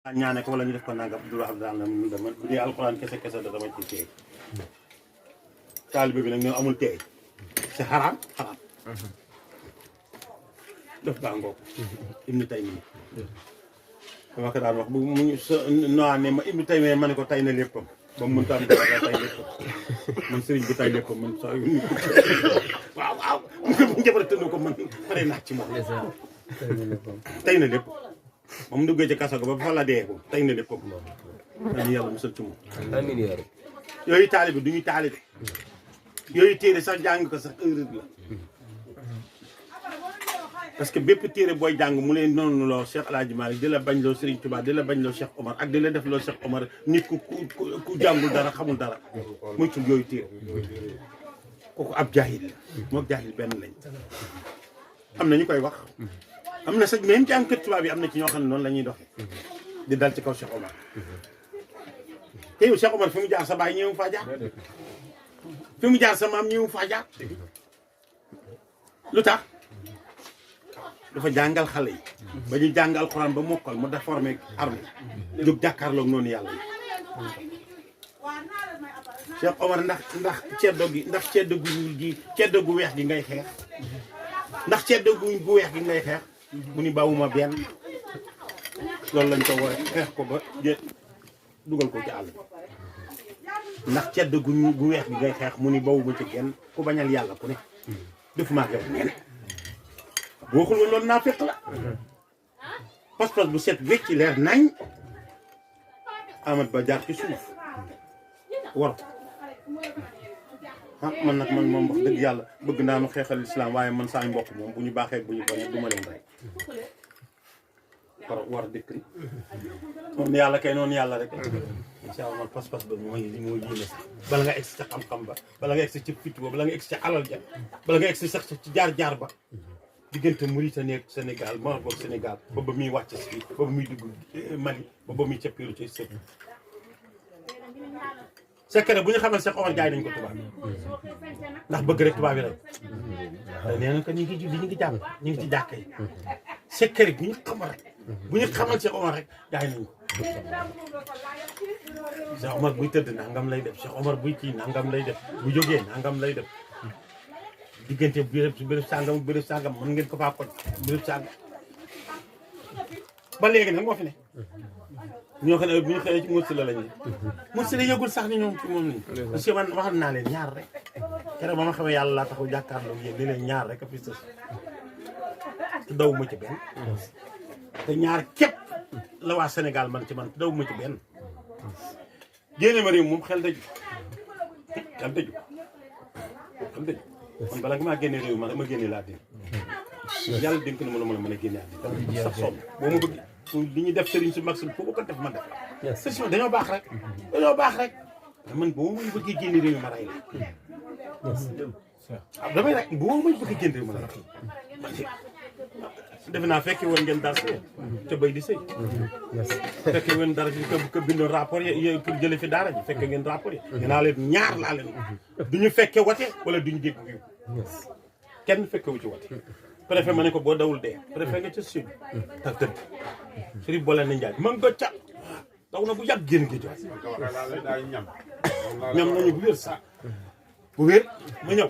ñaane ko wala ñu def ko nangam du wax daal man dama bu dee alxuraan kese da dama ci teey taalibe bi nag ñoo amul teey c'est xaraam def baa ngoog Ibnu Taymiya dama ko daan wax bu mu noo ne ma Ibnu Taymiya ma ne ko tay na léppam ba mu mënta am dara tay léppam man sëriñ bi tay léppam man sax waaw mu jabar tënd ko man pare naa ci moom tay na lépp ba mu duggee ci kaso ga ba fa la dee ko tay na léppam dañu yàlla musal ci moom amiin yaa rabbi yooyu taalibe du ñu taalibe yooyu téere sax jàng ko sax erreur la parce que bépp téere booy jàng mu leen noonu loo Cheikh El Hadj Malick di la bañ loo Serigne Touba di la bañ loo Cheikh Omar ak di la def loo Cheikh Omar nit ku jàngul dara xamul dara moytul yooyu téere kooku ab jaahil la moog jaahil benn lañ am na ñu koy wax am na sax même jàng kër tubaab yi am na ci ñoo xam ne noonu la ñuy doxee di dal ci kaw Cheikh Omar te yow Cheikh Omar fi mu jaar sa baay ñëw faa jaar fi mu jaar sa maam ñëw faa jaar lu tax dafa jàngal xale yi ba ñu jàng alxuraan ba mokkal mu déformé armée jóg jàkkaarloog noonu yàlla yi Cheikh Omar ndax ceddo gi ndax ceddo gu ñuul gi ceddo gu weex gi ngay xeex ndax ceddo gu weex gi ngay xeex mu ni bawuma benn loolu lañ ko woowe xeex ko ba dugal ko ci àll ndax ceddo gu weex gi ngay xeex mu ni bawuma ci kenn ku bañal yàlla ku ne defuma ak yow neen boo xul woon loolu naa fekk la pas-pas bu set wecc leer nañ Amat Ba jaar ci suuf war man nag man moom wax dëgg yàlla bëgg naa nu xeexal islam waaye man saa mbokk moom bu ñu baaxee bu ñu bon du ma leen rey war dëkk noonu yàlla kay noonu yàlla rek incha allah man pas-pas ba mooy yéene sax bala nga egsi ca xam-xam ba bala nga egsi ci fit ba bala nga egsi ca alal ja bala nga egsi sax ci jaar-jaar ba diggante Mauritanie ak Sénégal Maroc ak Sénégal ba ba muy wàcc si ba ba muy dugg Mali ba ba muy cappiru ci sëb secret bu ñu xamal Cheikh Omar jaay nañ ko tubaab ndax bëgg rek tubaab yi rek te nee na ko ñu ngi jàpp ñu ngi ci jàkk yi secret bu ñu xamal rek bu ñu xamal Cheikh Omar rek jaay nañ ko Cheikh Omar buy tëdd nangam lay def Cheikh Omar buy kii nangam lay def bu jógee nangam lay def diggante béréb sàngam mën ngeen ko faa kon béréb sàngam ba léegi nag moo fi ne ñoo xam ne bu ñu xëyee ci Moussi la lañu Moussi la yëgul sax ni ñoom ci moom lañu parce que man waxal naa leen ñaar rek keroog ba ma xamee yàlla laa taxaw jàkkaarloo yéen ni leen ñaar rek a fi sës te daw ma ci benn te ñaar képp la waa Sénégal man ci man te daw ma ci benn génne ma réew moom xel daju man bala nga maa génne réew ma génne laa dén yàlla dénk na mën a génne àddina sax soom boo ma bëgg li ñuy def sëriñ su mag si foo ko def ma def la sëriñ dañoo baax rek man boo may bëggee génne réew ma rey la waaw damay rek boo may bëggee génne réew ma la defe naa fekke woon ngeen dara te bay di sëy fekke woon dara ci ko bindoon rapport yi pour jële fi daara ji fekke ngeen rapport yi dinaa leen ñaar laa leen duñu fekke wate wala duñu dégg wiw kenn fekke wu ci wate préfet ma ne ko boo dawul dee préfet nga ca sud tax tëdd sëriñ boole na njaay man nga ca daw na bu yàgg génn gi jox ñam nañu bu wér sax bu wér ma ñëw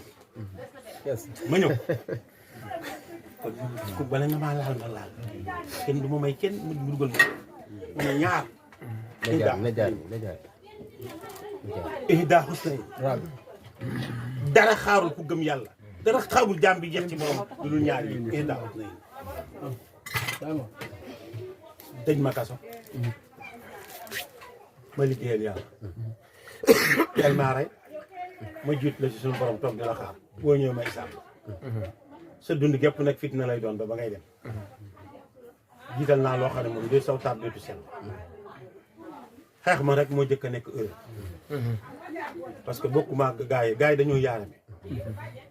ku bala nga maa laal ma laal kenn du ma may kenn mu dugal ma ne ñaar daa xusnay dara xaarul ku gëm yàlla dara xaarul jaam bi jeex ci moom lu dul ñaar yi daa xusnay tëj ma kaso ma liggéeyal yàlla tel maa rey ma jiit la ci suñu borom toog di la xaar boo ñëw may sàmm sa dund gépp nag fitna lay doon ba ngay dem jiital naa loo xam ne moom de saw taat dootu sell xeex ma rek moo jëkk a nekk heure parce que bokkuma gaa yi dañoo yaarame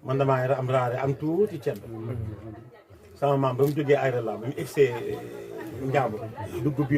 man damaa am raare am tuuti cedd sama maam ba mu jógee ay rela ba mu egsee njàmbur dugg biir